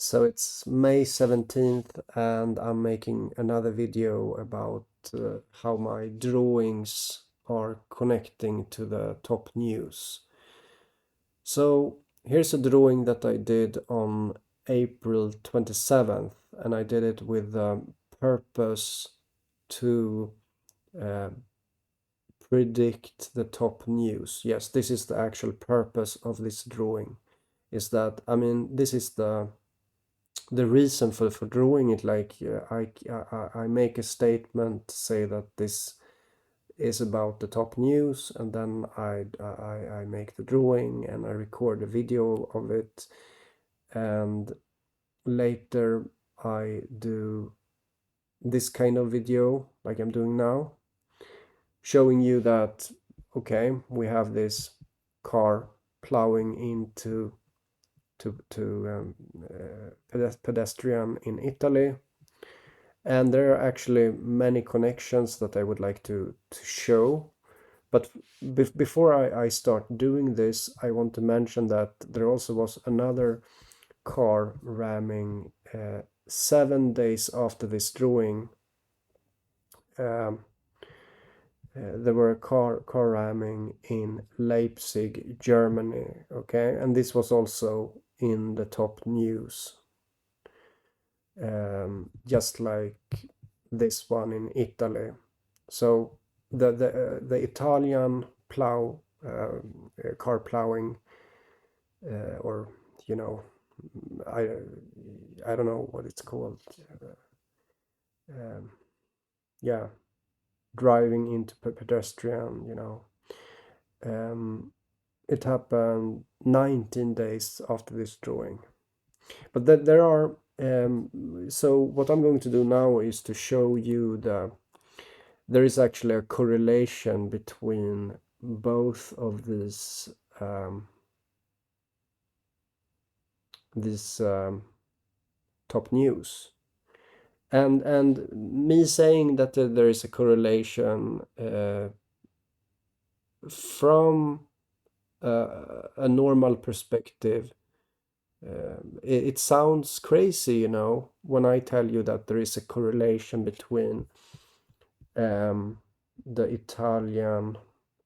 So it's May 17th and I'm making another video about how my drawings are connecting to the top news. So here's a drawing that I did on April 27th, and I did it with the purpose to predict the top news. Yes, this is the actual purpose of this drawing, is that, I mean, this is the reason for drawing it. Like I make a statement, say that this is about the top news, and then I make the drawing and I record a video of it, and later I do this kind of video like I'm doing now, showing you that, okay, we have this car plowing into pedestrian in Italy, and there are actually many connections that I would like to show. But before I start doing this, I want to mention that there also was another car ramming 7 days after this drawing. There were a car ramming in Leipzig, Germany, okay, and this was also in the top news, just like this one in Italy. So the Italian car plowing, or you know, I don't know what it's called. Yeah, driving into pedestrian, you know. It happened 19 days after this drawing. But there are, so what I'm going to do now is to show you there is actually a correlation between both of these top news. And me saying that there is a correlation from a normal perspective, it sounds crazy, you know, when I tell you that there is a correlation between the Italian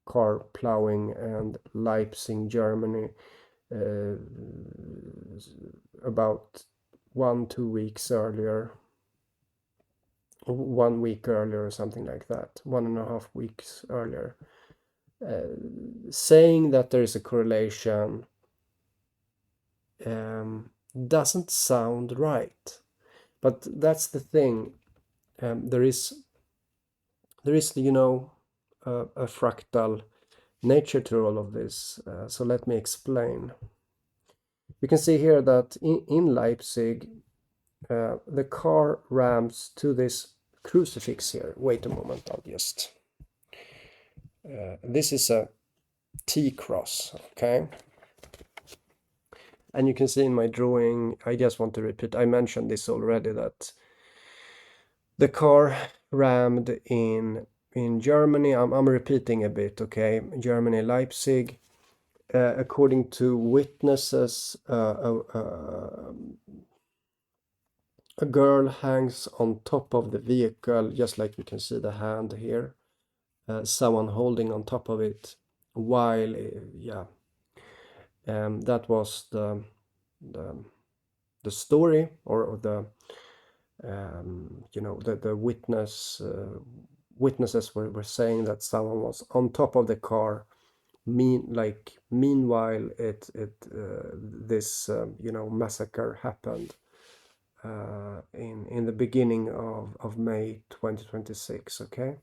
car plowing and Leipzig, Germany, about 1-2 weeks earlier. 1 week earlier or something like that, 1.5 weeks earlier, saying that there is a correlation doesn't sound right. But that's the thing. There is, you know, a fractal nature to all of this. So let me explain. You can see here that in Leipzig, the car rams to this crucifix here. Wait a moment, I'll just... this is a T cross, okay? And you can see in my drawing, I just want to repeat, I mentioned this already, that the car rammed in Germany. I'm repeating a bit, okay? Germany, Leipzig. According to witnesses, a girl hangs on top of the vehicle, just like you can see the hand here. Someone holding on top of it, while, that was the story, or the, you know, the witnesses were saying that someone was on top of the car. Meanwhile, this you know, massacre happened in the beginning of May 2026. Okay,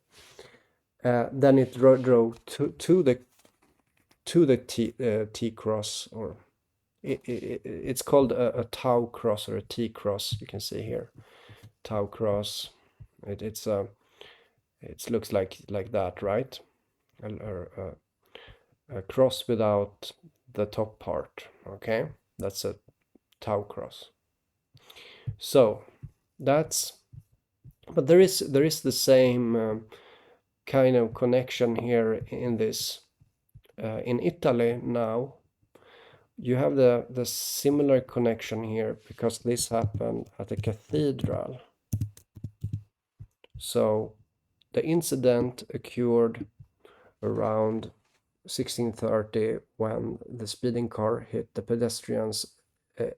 then it drove to the T cross, or it's called a tau cross or a T cross. You can see here, tau cross. It looks like that, right? A cross without the top part. Okay, that's a tau cross. So that's, but there is the same kind of connection here in this in Italy now, you have the similar connection here because this happened at a cathedral. So the incident occurred around 1630 when the speeding car hit the pedestrians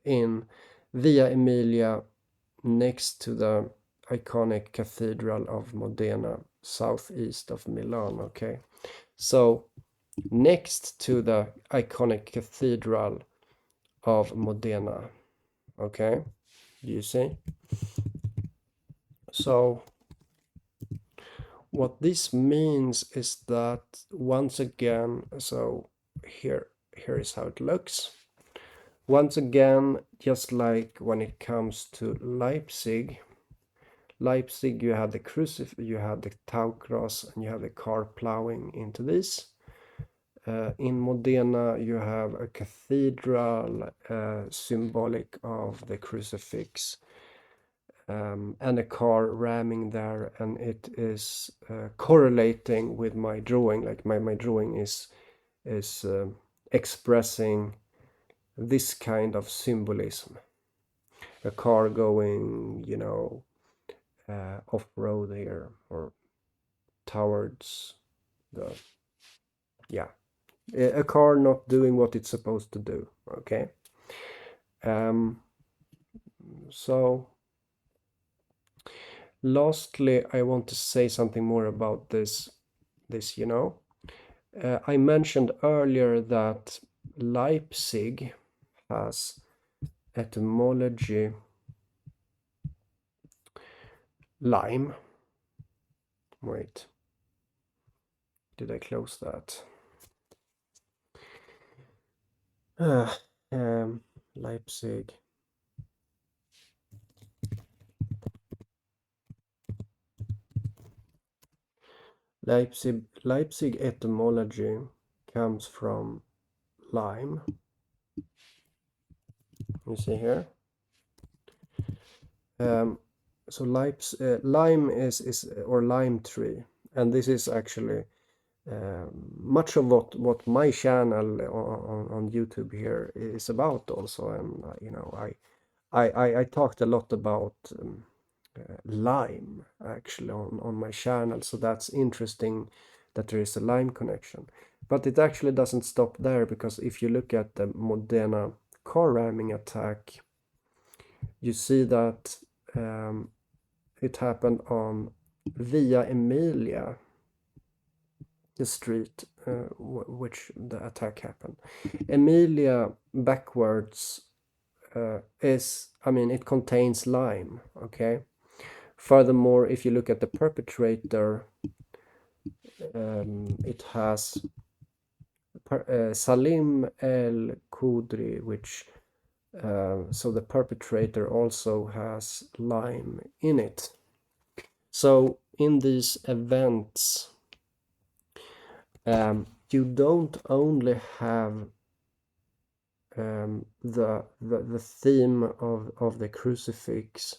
in Via Emilia next to the iconic cathedral of Modena, southeast of Milan. Okay, so next to the iconic cathedral of Modena. Okay, you see? So what this means is that once again, so here is how it looks. Once again, just like when it comes to Leipzig, you had the you had the Tau cross, and you have the car plowing into this. In Modena, you have a cathedral symbolic of the crucifix, and a car ramming there, and it is correlating with my drawing. Like my drawing is expressing this kind of symbolism. A car going, you know, off-road here, or towards the, yeah, a car not doing what it's supposed to do. Okay, so lastly, I want to say something more about this, you know. I mentioned earlier that Leipzig has etymology lime. Wait, did I close that? Leipzig. Leipzig etymology comes from lime. You see here. So lime is or lime tree, and this is actually much of what my channel on YouTube here is about also. And you know, I talked a lot about lime actually on my channel, so that's interesting that there is a lime connection. But it actually doesn't stop there, because if you look at the Modena car ramming attack, you see that it happened on Via Emilia, the street which the attack happened. Emilia backwards is, I mean, it contains lime. Okay. Furthermore, if you look at the perpetrator, it has 𝗖𝗁𝘁𝗿𝗀, which so the perpetrator also has lime in it. So in these events, you don't only have the theme of the crucifix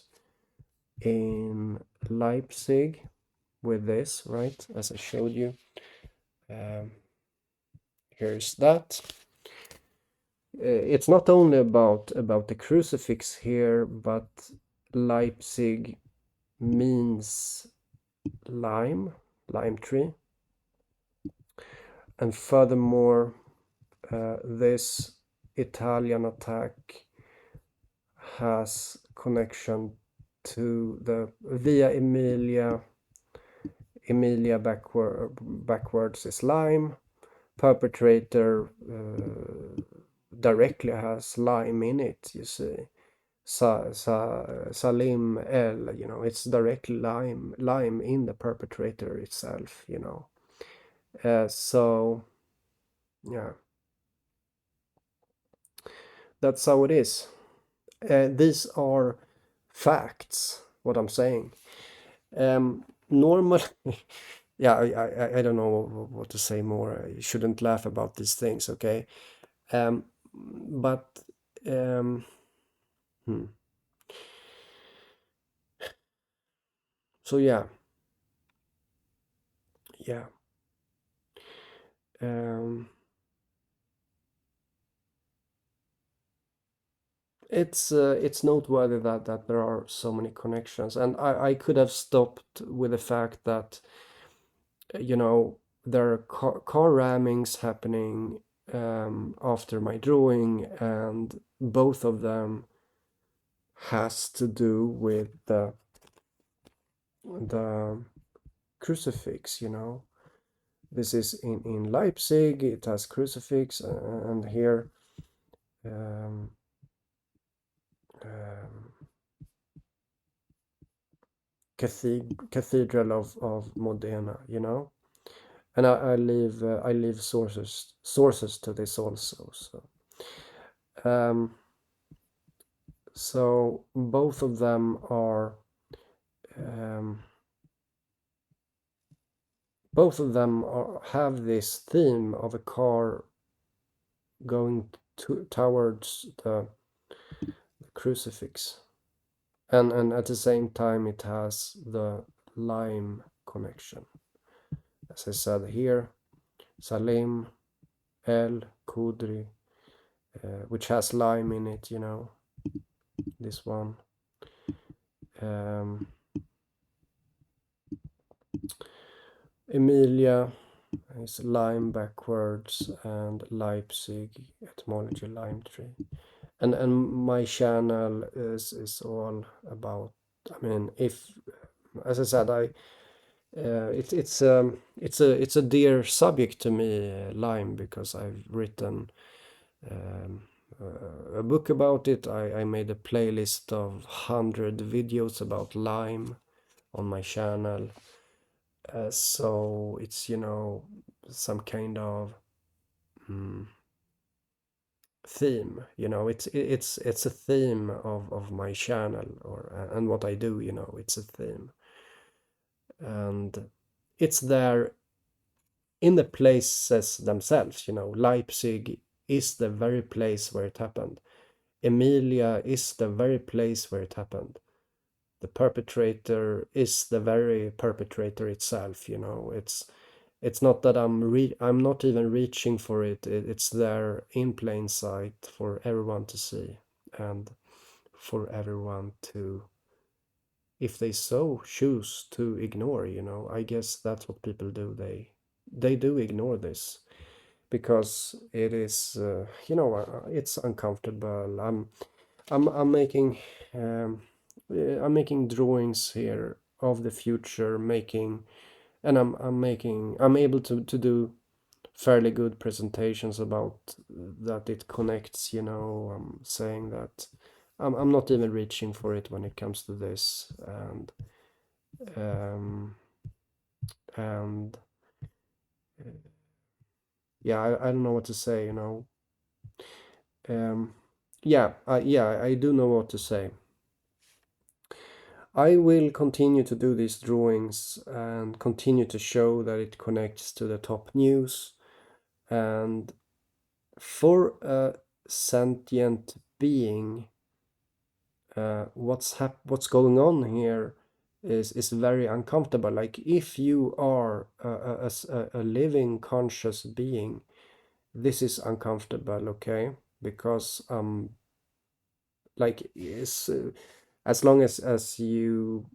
in Leipzig with this, right, as I showed you. Here's that. It's not only about the crucifix here, but Leipzig means lime tree, and furthermore, this Italian attack has connection to the Via Emilia. Emilia backwards is lime. Perpetrator directly has lime in it, you see. 𝗁𝗁𝘁𝗁𝘁, you know, it's directly lime in the perpetrator itself, you know. So yeah, that's how it is. These are facts, what I'm saying. Normal yeah, I don't know what to say more. You shouldn't laugh about these things, okay? But so yeah, it's noteworthy that there are so many connections, and I could have stopped with the fact that, you know, there are car rammings happening after my drawing, and both of them has to do with the crucifix, you know. This is in Leipzig, it has crucifix, and here um, um, cathedral of Modena, you know. And I leave sources to this also. So both of them are have this theme of a car going towards the crucifix, and at the same time it has the lime connection, as I said here, 𝗖𝗁𝗿𝘁𝗵𝗲𝗋, which has lime in it, you know, this one. Emilia is lime backwards, and Leipzig, etymology lime tree. And my channel is all about, I mean, if, as I said, it's a dear subject to me, lime, because I've written a book about it. I made a playlist of 100 videos about lime on my channel. So it's, you know, some kind of theme, you know. It's a theme of my channel, or and what I do, you know. It's a theme, and it's there in the places themselves, you know. Leipzig is the very place where it happened. Emilia is the very place where it happened. The perpetrator is the very perpetrator itself, you know. It's not that I'm not even reaching for it. It's there in plain sight for everyone to see, and for everyone to, if they so choose, to ignore, you know. I guess that's what people do. They do ignore this because it is, you know, it's uncomfortable. I'm making I'm making drawings here of the future, making, and I'm able to do fairly good presentations about that it connects, you know. I'm saying that I'm not even reaching for it when it comes to this, um, and yeah, I don't know what to say, you know. Yeah, I do know what to say. I will continue to do these drawings and continue to show that it connects to the top news. And for a sentient being, what's going on here is very uncomfortable. Like, if you are a living conscious being, this is uncomfortable, okay? Because like, as long as you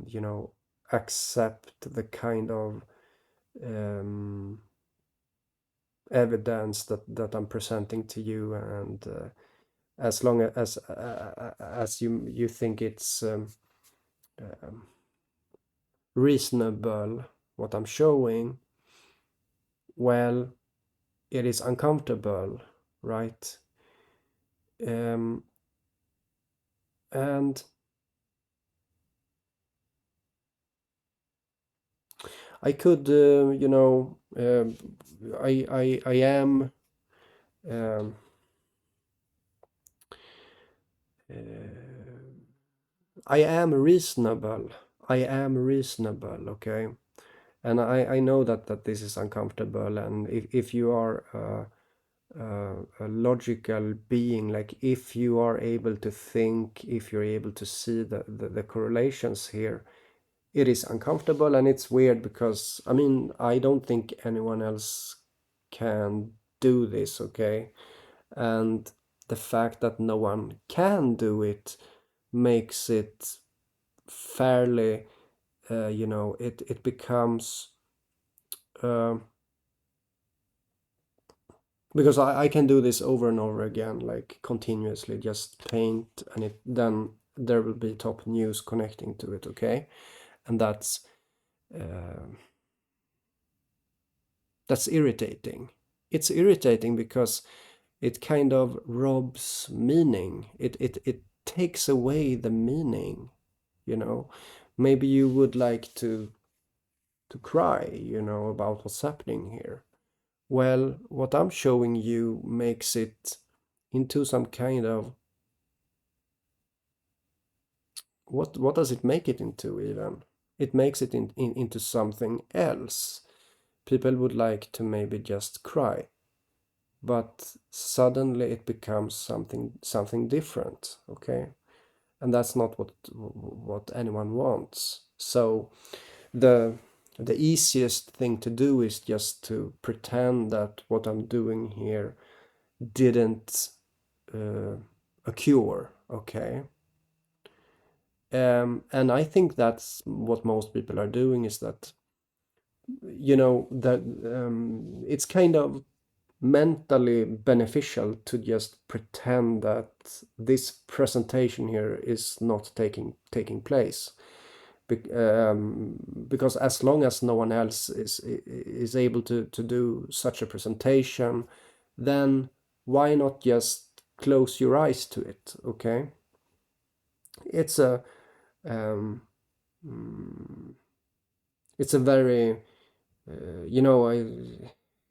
you know, accept the kind of evidence that I'm presenting to you, and as long as you think it's reasonable what I'm showing, well, it is uncomfortable, right? And I could, you know, I am I am reasonable. I am reasonable, okay? And I know that this is uncomfortable, and if you are a logical being, like, if you are able to think, if you're able to see the correlations here, it is uncomfortable, and it's weird because, I mean, I don't think anyone else can do this, okay? And the fact that no one can do it makes it fairly, you know, it becomes, because I can do this over and over again, like continuously, just paint, and then there will be top news connecting to it, okay? And that's irritating. It's irritating because it kind of robs meaning. It takes away the meaning, you know. Maybe you would like to cry, you know, about what's happening here. Well, what I'm showing you makes it into some kind of, what does it make it into even? It makes it into something else. People would like to maybe just cry, but suddenly it becomes something different, okay? And that's not what anyone wants. So the easiest thing to do is just to pretend that what I'm doing here didn't occur, okay? And I think that's what most people are doing, is that, you know, that it's kind of mentally beneficial to just pretend that this presentation here is not taking place, because as long as no one else is able to do such a presentation, then why not just close your eyes to it, okay? It's a it's a very, you know,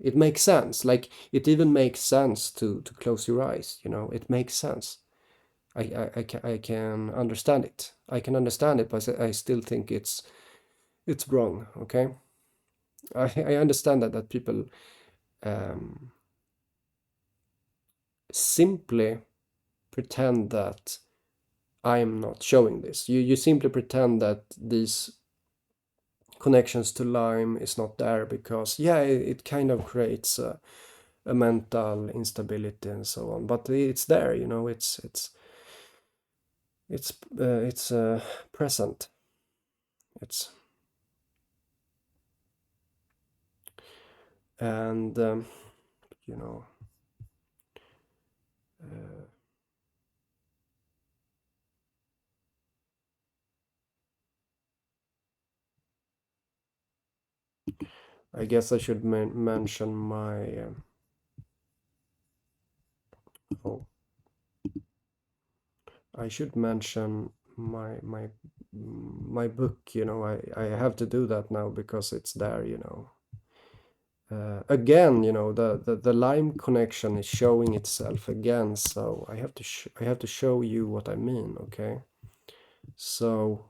it makes sense. Like, it even makes sense to close your eyes, you know, it makes sense. I can understand it. I can understand it, but I still think it's wrong, okay? I understand that people simply pretend that I'm not showing this. You simply pretend that these connections to Lyme is not there because, yeah, it kind of creates a mental instability and so on, but it's there, you know, it's present. It's and you know, I guess I should mention my oh, I should mention my book, you know. I have to do that now because it's there, you know. Again, you know, the Lyme connection is showing itself again, so I have to show you what I mean, okay? So,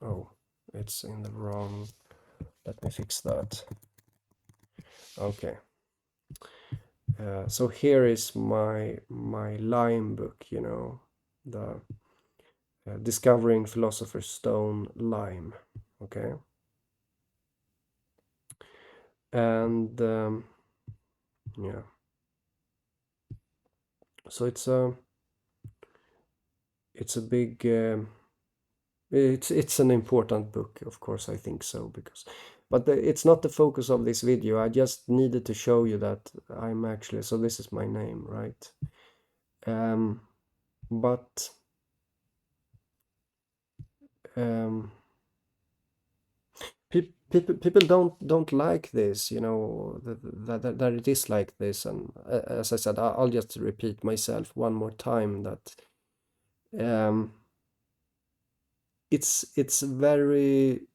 oh, it's in the wrong. Let me fix that. Okay. So here is my Lyme book, you know, the Discovering Philosopher's Stone Lyme, okay? And yeah, so it's a big it's an important book, of course, I think so, because but it's not the focus of this video. I just needed to show you that I'm actually, so this is my name, right? But people don't like this, you know, that it is like this. And as I said, I'll just repeat myself one more time that it's very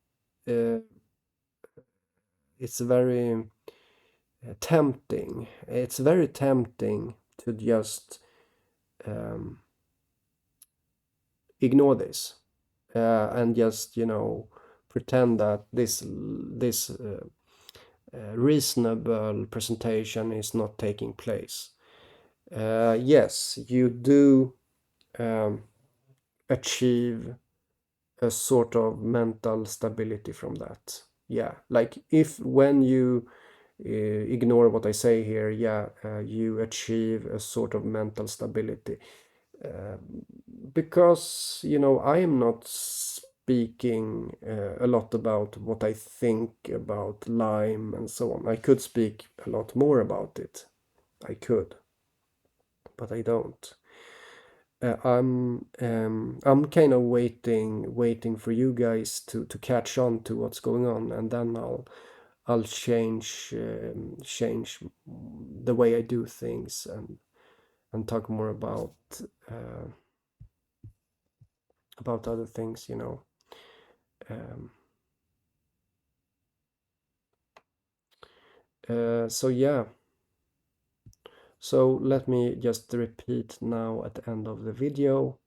tempting. It's very tempting to just ignore this and just, you know, pretend that this reasonable presentation is not taking place. Yes, you do achieve a sort of mental stability from that. Yeah, like if when you ignore what I say here, yeah, you achieve a sort of mental stability. Because, you know, I am not speaking a lot about what I think about Lyme and so on. I could speak a lot more about it. I could, but I don't. I'm kind of waiting for you guys to catch on to what's going on, and then I'll change the way I do things and talk more about other things, you know. So yeah. So let me just repeat now at the end of the video.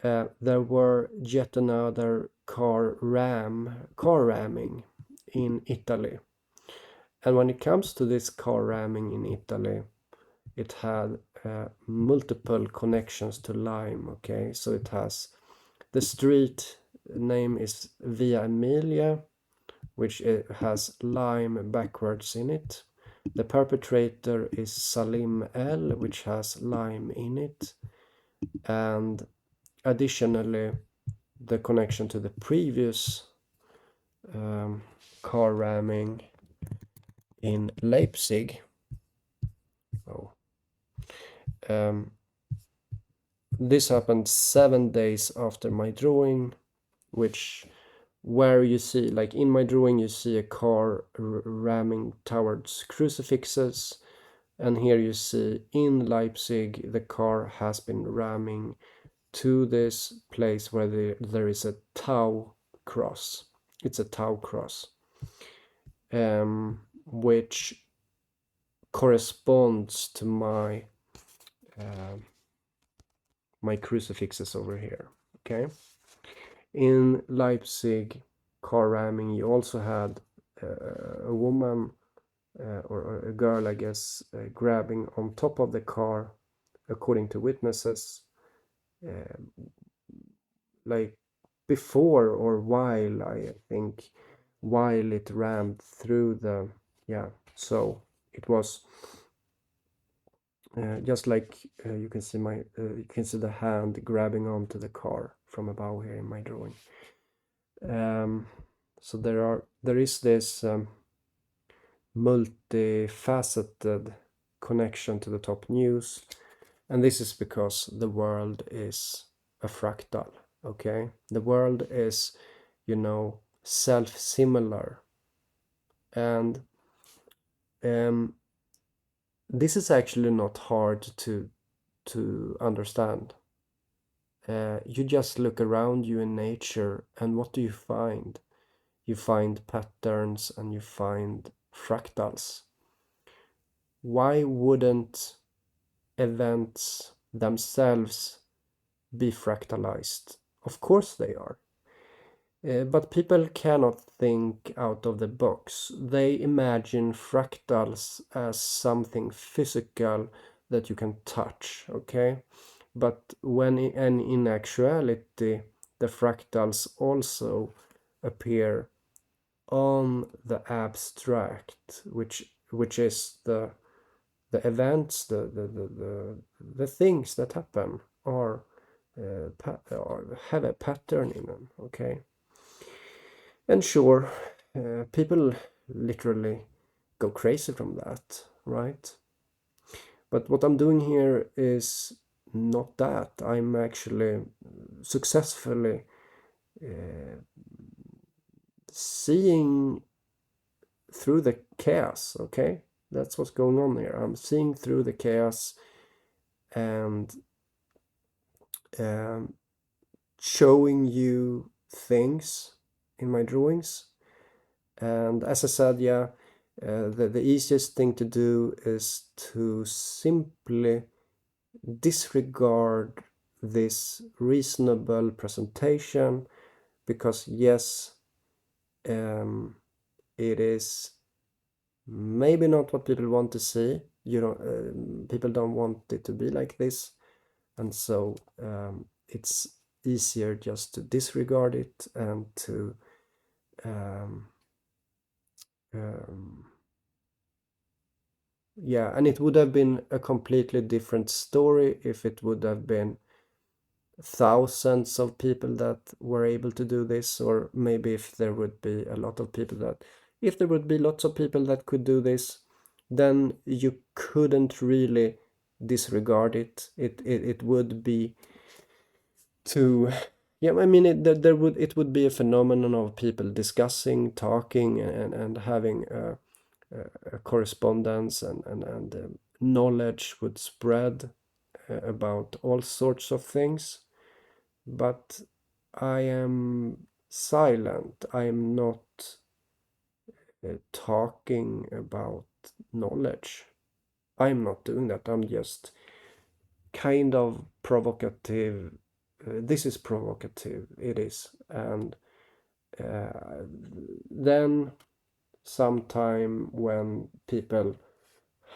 There were yet another car ramming in Italy. And when it comes to this car ramming in Italy, it had multiple connections to Lyme, okay? So it has, the street name is Via Emilia, which has Lyme backwards in it. The perpetrator is 𝗖𝗲𝗍𝗶𝗋𝗋, which has Lyme in it. And additionally, the connection to the previous car ramming in Leipzig. This happened 7 days after my drawing, where you see, like in my drawing, you see a car ramming towards crucifixes, and here you see in Leipzig the car has been ramming to this place where there is a 𝗬 cross. It's a 𝗬 cross, which corresponds to my my crucifixes over here, okay? In Leipzig car ramming, you also had a woman or a girl, I guess, grabbing on top of the car, according to witnesses, like before or while, I think, while it rammed through the, yeah, so it was just like you can see you can see the hand grabbing onto the car from above here in my drawing. So there is this multifaceted connection to the top news, and this is because the world is a fractal, okay? The world is, you know, self-similar, and this is actually not hard to understand. You just look around you in nature, and what do you find? You find patterns and you find fractals. Why wouldn't events themselves be fractalized? Of course they are. But people cannot think out of the box. They imagine fractals as something physical that you can touch, okay? But when in actuality, the fractals also appear on the abstract, which is the events, the things that happen, or have a pattern in them, okay? And sure, people literally go crazy from that, right? But what I'm doing here is not that. I'm actually successfully seeing through the chaos, okay? That's what's going on here. I'm seeing through the chaos and showing you things in my drawings. And as I said, yeah, the easiest thing to do is to simply disregard this reasonable presentation, because yes, it is maybe not what people want to see. You know, people don't want it to be like this, and so it's easier just to disregard it and to yeah, and it would have been a completely different story if it would have been thousands of people that were able to do this, or maybe if there would be a lot of people that, if there would be lots of people that could do this, then you couldn't really disregard it. It would be too, yeah, I mean, it would be a phenomenon of people discussing, talking, and having a correspondence, and knowledge would spread about all sorts of things. But I am silent. I am not talking about knowledge. I'm not doing that. I'm just kind of provocative. This is provocative. It is. And then sometime when people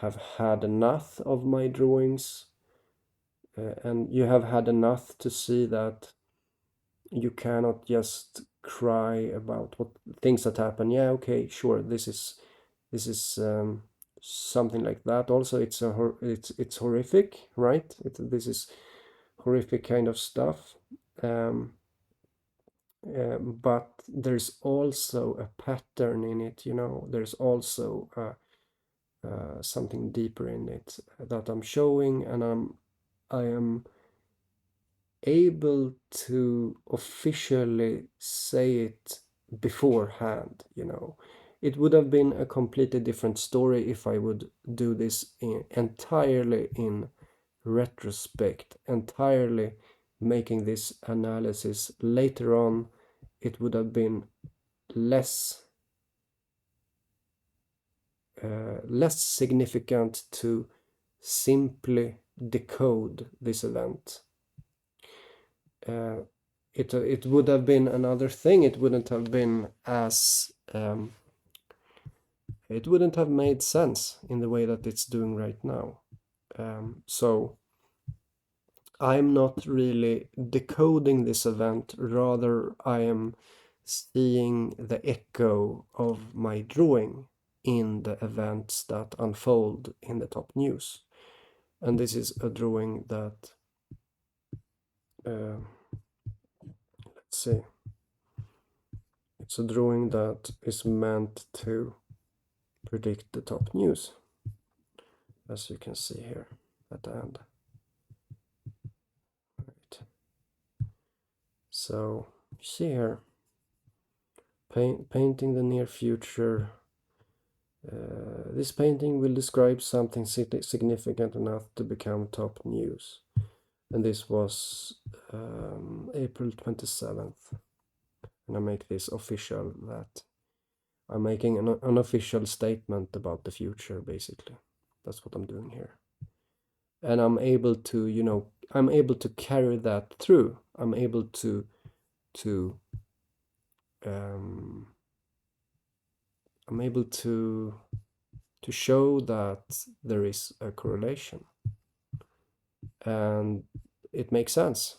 have had enough of my drawings, and you have had enough to see that you cannot just cry about what things that happen. Yeah, okay, sure, this is something like that. Also, it's horrific, right? This is horrific kind of stuff. But there's also a pattern in it, there's also something deeper in it that I'm showing, and I am able to officially say it beforehand. It would have been a completely different story if I would do this entirely in retrospect, entirely making this analysis later on. It would have been less significant to simply decode this event. It would have been another thing. It wouldn't have been as it wouldn't have made sense in the way that it's doing right now. So I'm not really decoding this event, rather I am seeing the echo of my drawing in the events that unfold in the top news. And this is a drawing that, let's see, it's a drawing that is meant to predict the top news, as you can see here at the end. Right. So see here, painting the near future. This painting will describe something significant enough to become top news. And this was April 27th. And I make this official, that I'm making an unofficial statement about the future, basically. That's what I'm doing here. And I'm able to, I'm able to carry that through. I'm able to I'm able to show that there is a correlation, and it makes sense.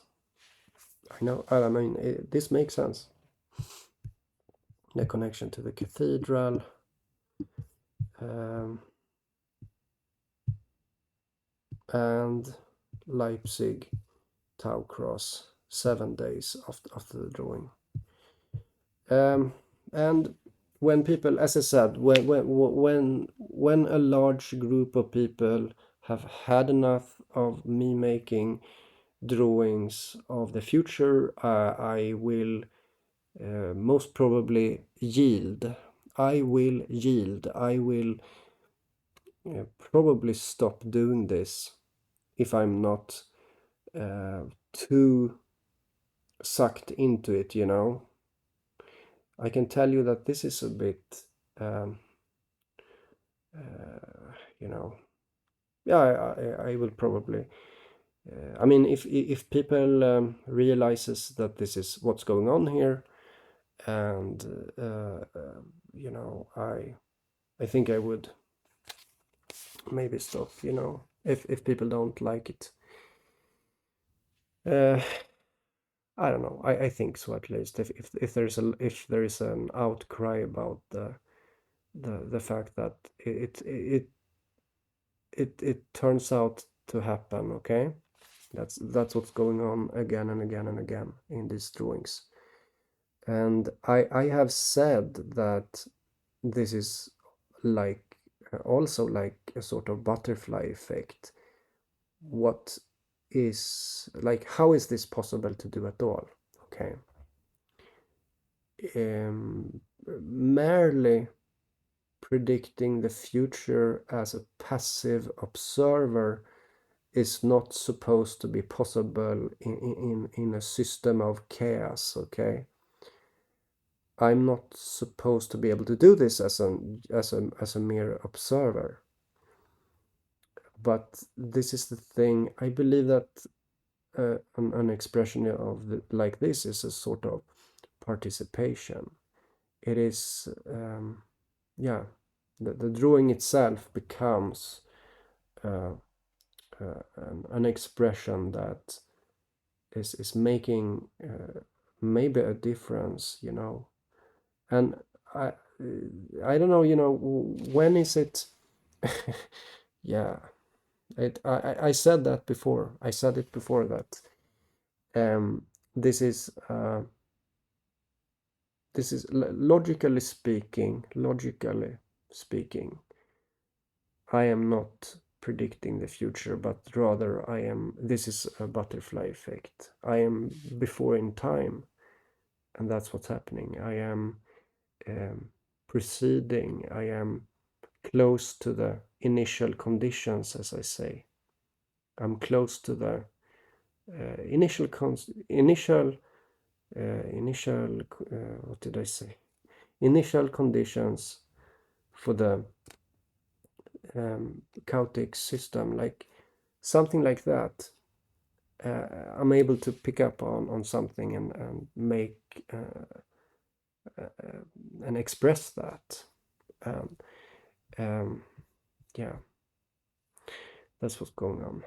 I mean, this makes sense. The connection to the cathedral, and Leipzig Tau cross 7 days after the drawing. And when people, as I said, when a large group of people have had enough of me making drawings of the future, I will most probably yield. I will yield. I will probably stop doing this if I'm not too sucked into it, I can tell you that this is a bit, yeah, I will probably, I mean, if people realizes that this is what's going on here, and I think I would maybe stop, if people don't like it. I don't know. I think so, at least. If there is an outcry about the fact that it turns out to happen. Okay, that's what's going on again and again and again in these drawings. And I have said that this is like also like a sort of butterfly effect. What is like, how is this possible to do at all? Okay, merely predicting the future as a passive observer is not supposed to be possible in a system of chaos. Okay, I'm not supposed to be able to do this as a mere observer. But this is the thing. I believe that an expression of like this is a sort of participation. It is, yeah, the drawing itself becomes an expression that is making maybe a difference, you know. And I don't know, you know, when is it? Yeah, I said that before. I said it before that this is logically speaking, I am not predicting the future, but rather this is a butterfly effect. I am before in time, and that's what's happening. I am preceding, I am close to the initial conditions, as I say. I'm close to the initial what did I say? Initial conditions for the chaotic system, like something like that. I'm able to pick up on something and make and express that. Yeah, that's what's going on.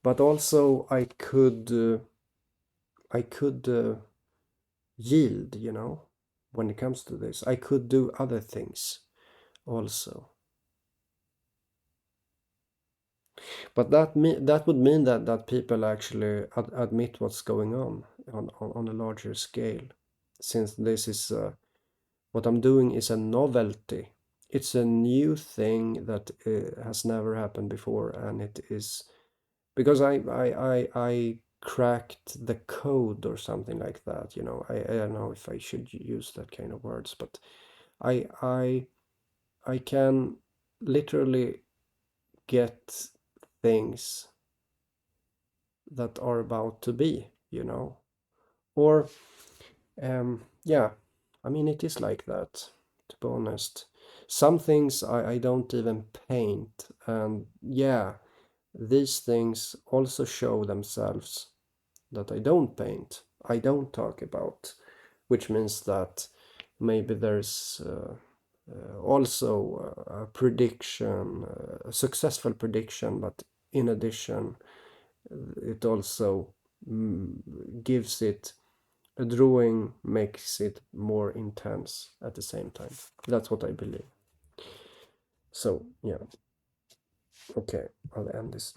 But also I could yield, you know, when it comes to this. I could do other things also. But that would mean that people actually admit what's going on a larger scale, since this is what I'm doing is a novelty. It's a new thing that has never happened before, and it is because I cracked the code or something like that. You know, I don't know if I should use that kind of words, but I can literally get things that are about to be, you know, or yeah, I mean, it is like that, to be honest. Some things I don't even paint, and yeah, these things also show themselves that I don't paint, I don't talk about, which means that maybe there's also a prediction, a successful prediction, but in addition, it also gives it a drawing, makes it more intense at the same time. That's what I believe. So yeah, okay, I'll end this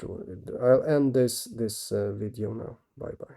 video now. Bye bye.